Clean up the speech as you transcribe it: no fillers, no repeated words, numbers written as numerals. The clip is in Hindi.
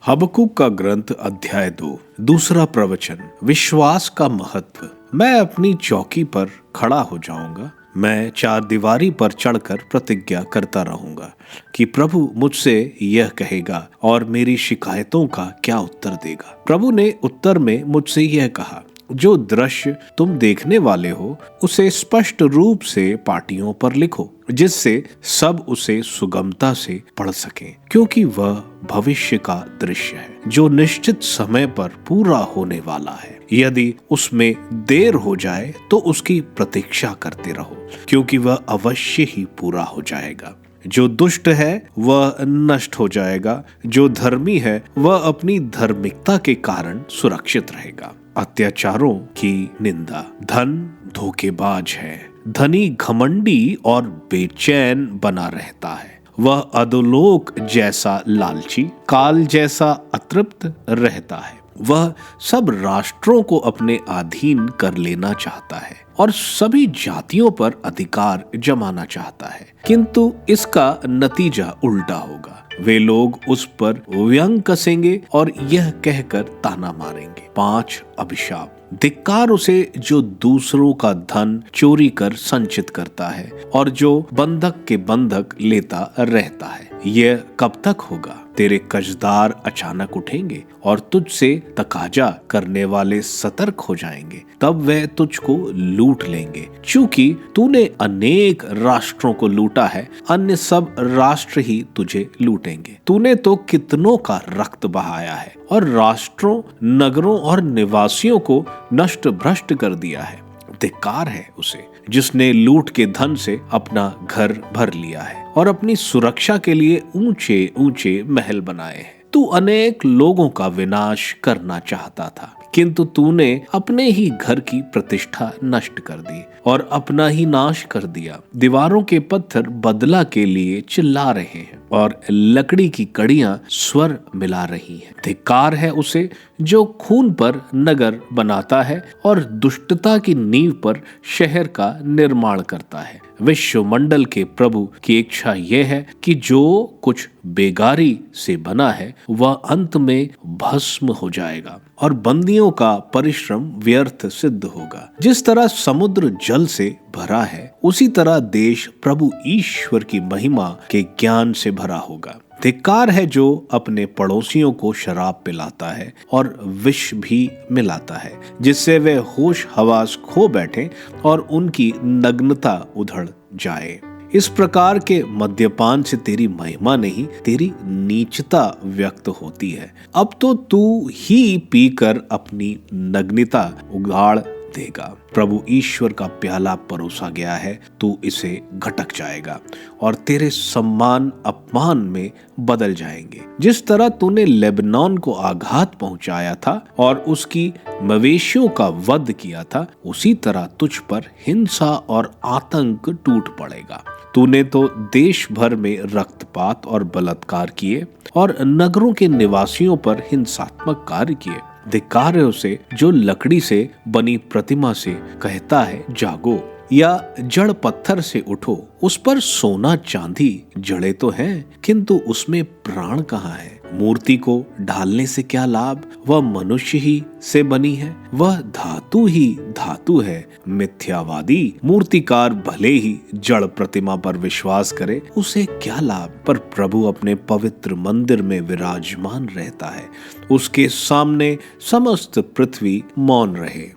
हबक्कूक का ग्रंथ अध्याय 2 दूसरा प्रवचन। विश्वास का महत्व। मैं अपनी चौकी पर खड़ा हो जाऊंगा, मैं चारदीवारी पर चढ़कर प्रतिज्ञा करता रहूंगा कि प्रभु मुझसे यह कहेगा और मेरी शिकायतों का क्या उत्तर देगा। प्रभु ने उत्तर में मुझसे यह कहा, जो दृश्य तुम देखने वाले हो उसे स्पष्ट रूप से पाटियों पर लिखो, जिससे सब उसे सुगमता से पढ़ सकें, क्योंकि वह भविष्य का दृश्य है जो निश्चित समय पर पूरा होने वाला है। यदि उसमें देर हो जाए तो उसकी प्रतीक्षा करते रहो, क्योंकि वह अवश्य ही पूरा हो जाएगा। जो दुष्ट है वह नष्ट हो जाएगा, जो धर्मी है वह अपनी धार्मिकता के कारण सुरक्षित रहेगा। अत्याचारों की निंदा। धन धोखेबाज है, धनी घमंडी और बेचैन बना रहता है। वह अधोलोक जैसा लालची, काल जैसा अतृप्त रहता है। वह सब राष्ट्रों को अपने अधीन कर लेना चाहता है और सभी जातियों पर अधिकार जमाना चाहता है, किंतु इसका नतीजा उल्टा होगा। वे लोग उस पर व्यंग कसेंगे और यह कहकर ताना मारेंगे। 5 अभिशाप। धिक्कार उसे जो दूसरों का धन चोरी कर संचित करता है और जो बंधक के बंधक लेता रहता है। यह कब तक होगा? तेरे कर्जदार अचानक उठेंगे और तुझसे तकाजा करने वाले सतर्क हो जाएंगे, तब वह तुझको लूट लेंगे। चूंकि तूने अनेक राष्ट्रों को लूटा है, अन्य सब राष्ट्र ही तुझे लूटेंगे। तूने तो कितनों का रक्त बहाया है और राष्ट्रों, नगरों और निवासियों को नष्ट भ्रष्ट कर दिया है। धिक्कार है उसे जिसने लूट के धन से अपना घर भर लिया है और अपनी सुरक्षा के लिए ऊंचे ऊंचे महल बनाए हैं। तू अनेक लोगों का विनाश करना चाहता था, किंतु तूने अपने ही घर की प्रतिष्ठा नष्ट कर दी और अपना ही नाश कर दिया। दीवारों के पत्थर बदला के लिए चिल्ला रहे हैं और लकड़ी की कड़ियां स्वर मिला रही हैं। धिक्कार है उसे जो खून पर नगर बनाता है और दुष्टता की नींव पर शहर का निर्माण करता है। विश्वमंडल के प्रभु की इच्छा यह है कि जो कुछ बेगारी से बना है वह अंत में भस्म हो जाएगा और बंदियों का परिश्रम व्यर्थ सिद्ध होगा। जिस तरह समुद्र जल से भरा है, उसी तरह देश प्रभु ईश्वर की महिमा के ज्ञान से भरा होगा। धिक्कार है जो अपने पड़ोसियों को शराब पिलाता है और विष भी मिलाता है, जिससे वे होश हवास खो बैठे और उनकी नग्नता उधड़ जाए। इस प्रकार के मद्यपान से तेरी महिमा नहीं, तेरी नीचता व्यक्त होती है। अब तो तू ही पीकर अपनी नग्नता उगाड़ देगा। प्रभु ईश्वर का प्याला परोसा गया है, तू इसे घटक जाएगा और तेरे सम्मान अपमान में बदल जाएंगे। जिस तरह तूने लेबनान को आघात पहुंचाया था और उसकी मवेशियों का वध किया था, उसी तरह तुझ पर हिंसा और आतंक टूट पड़ेगा। तूने तो देश भर में रक्तपात और बलात्कार किए और नगरों के निवासियों पर हिंसात्मक कार्य किए। धिक्कार है उसे जो लकड़ी से बनी प्रतिमा से कहता है जागो, या जड़ पत्थर से उठो। उस पर सोना चांदी जड़े तो हैं, किंतु उसमें प्राण कहाँ है? मूर्ति को ढालने से क्या लाभ? वह मनुष्य ही से बनी है, वह धातु ही धातु है। मिथ्यावादी मूर्तिकार भले ही जड़ प्रतिमा पर विश्वास करे, उसे क्या लाभ? पर प्रभु अपने पवित्र मंदिर में विराजमान रहता है, उसके सामने समस्त पृथ्वी मौन रहे।